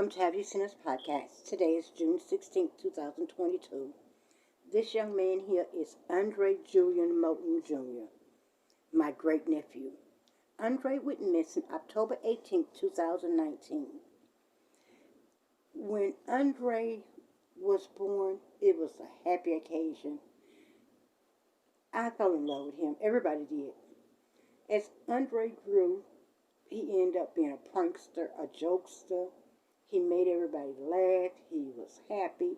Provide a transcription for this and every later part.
Welcome to Have You Seen Us podcast. Today is June 16th, 2022. This young man here is Andre Julian Moten Jr., my great nephew. Andre went missing October 18th, 2019. When Andre was born, it was a happy occasion. I fell in love with him. Everybody did. As Andre grew, he ended up being a prankster, a jokester. He made everybody laugh. He was happy.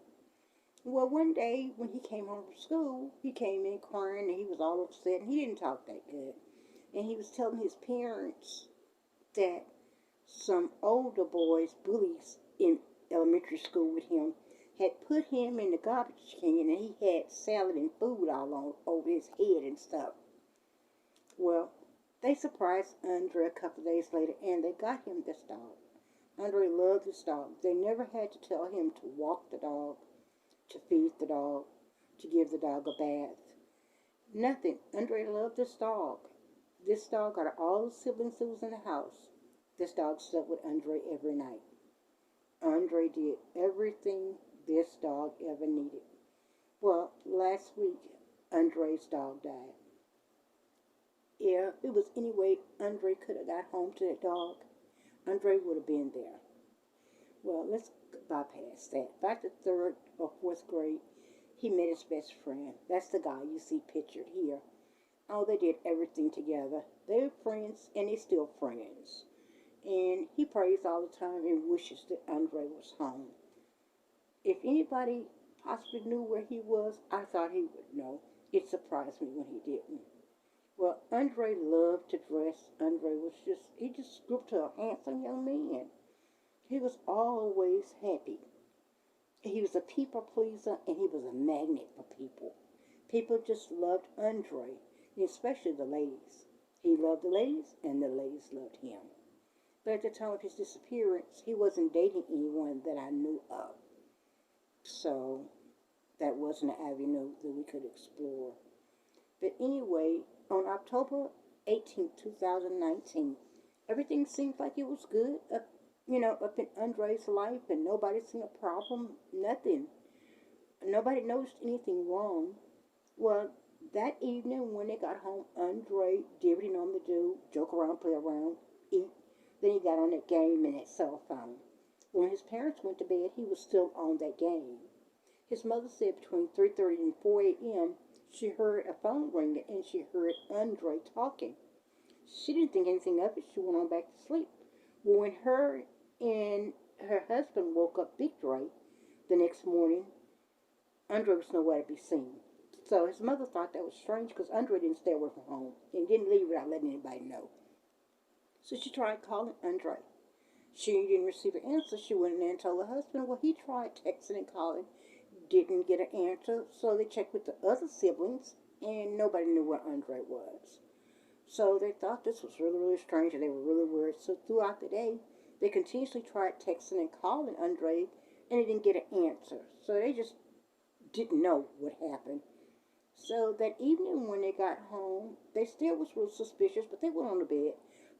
Well, one day when he came home from school, he came in crying and he was all upset and he didn't talk that good. And he was telling his parents that some older boys, bullies in elementary school with him, had put him in the garbage can and he had salad and food all over his head and stuff. Well, they surprised Andre a couple of days later and they got him this dog. Andre loved this dog. They never had to tell him to walk the dog, to feed the dog, to give the dog a bath. Nothing. Andre loved this dog. This dog, out of all the siblings that was in the house, this dog slept with Andre every night. Andre did everything this dog ever needed. Well, last week, Andre's dog died. If it was any way Andre could have got home to that dog, Andre would have been there. Well, let's bypass that. By the 3rd or 4th grade, he met his best friend. That's the guy you see pictured here. Oh, they did everything together. They were friends, and they're still friends. And he prays all the time and wishes that Andre was home. If anybody possibly knew where he was, I thought he would know. It surprised me when he didn't. Well, Andre loved to dress. He just grew up to a handsome young man. He was always happy. He was a people pleaser and he was a magnet for people. People just loved Andre, especially the ladies. He loved the ladies and the ladies loved him. But at the time of his disappearance, he wasn't dating anyone that I knew of. So that wasn't an avenue that we could explore. But anyway, on October 18, 2019, everything seemed like it was good up in Andre's life, and nobody seen a problem, nothing. Nobody noticed anything wrong. Well, that evening when they got home, Andre did what he normally do, joke around, play around, eat. Then he got on that game and that cell phone. When his parents went to bed, he was still on that game. His mother said between 3:30 and 4 a.m., she heard a phone ringing and she heard Andre talking. She didn't think anything of it. She went on back to sleep. Well, when her and her husband woke up Big Dre the next morning, Andre was nowhere to be seen. So his mother thought that was strange because Andre didn't stay away from home and didn't leave without letting anybody know. So she tried calling Andre. She didn't receive an answer. She went in there and told her husband. Well, he tried texting and calling, didn't get an answer. So they checked with the other siblings, and nobody knew where Andre was. So they thought this was really, really strange, and they were really worried. So throughout the day, they continuously tried texting and calling Andre, and they didn't get an answer. So they just didn't know what happened. So that evening when they got home, they still was real suspicious, but they went on to bed.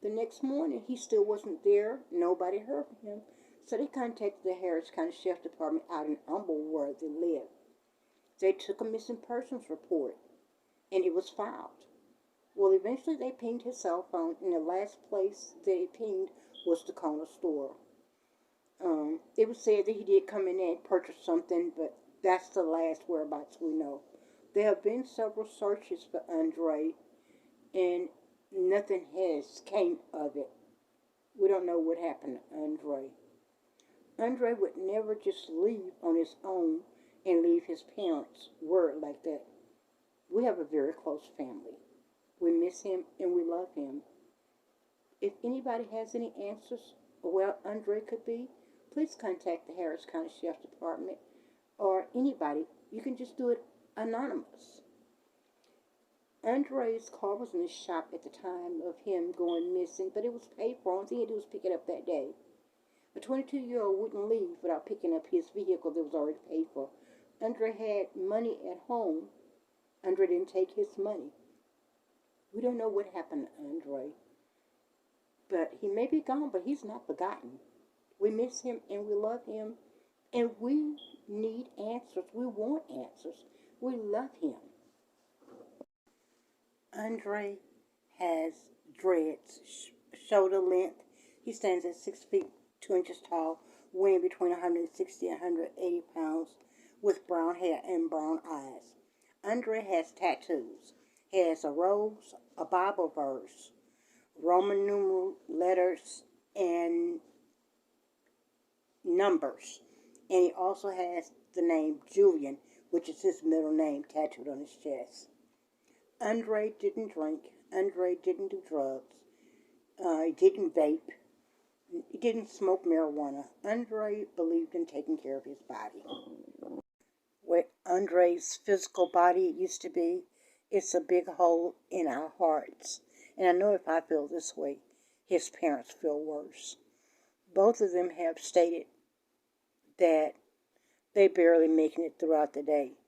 The next morning, he still wasn't there. Nobody heard from him. So they contacted the Harris County Sheriff's Department out in Humble where they live. They took a missing persons report, and it was filed. Well, eventually they pinged his cell phone, and the last place they pinged was the corner store. It was said that he did come in there and purchase something, but that's the last whereabouts we know. There have been several searches for Andre, and nothing has came of it. We don't know what happened to Andre. Andre would never just leave on his own and leave his parents' word like that. We have a very close family. We miss him and we love him. If anybody has any answers where Andre could be, please contact the Harris County Sheriff's Department or anybody. You can just do it anonymous. Andre's car was in the shop at the time of him going missing, but it was paid for. All he had to do was pick it up that day. A 22-year-old wouldn't leave without picking up his vehicle that was already paid for. Andre had money at home. Andre didn't take his money. We don't know what happened to Andre. But he may be gone, but he's not forgotten. We miss him and we love him. And we need answers. We want answers. We love him. Andre has dreads, shoulder length. He stands at 6 feet 2 inches tall, weighing between 160 and 180 pounds, with brown hair and brown eyes. Andre has tattoos. He has a rose, a Bible verse, Roman numeral letters, and numbers. And he also has the name Julian, which is his middle name, tattooed on his chest. Andre didn't drink. Andre didn't do drugs. He didn't vape. He didn't smoke marijuana. Andre believed in taking care of his body. Where Andre's physical body used to be, it's a big hole in our hearts. And I know if I feel this way, his parents feel worse. Both of them have stated that they barely making it throughout the day.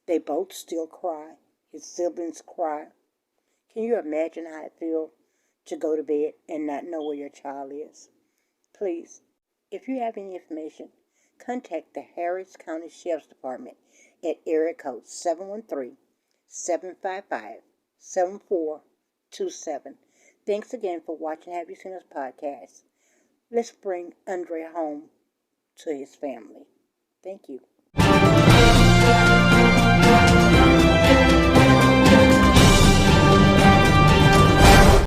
They both still cry. His siblings cry. Can you imagine how it feels to go to bed and not know where your child is? Please, if you have any information, contact the Harris County Sheriff's Department at area code 713-755-7427. Thanks again for watching Have You Seen Us podcast. Let's bring Andre home to his family. Thank you.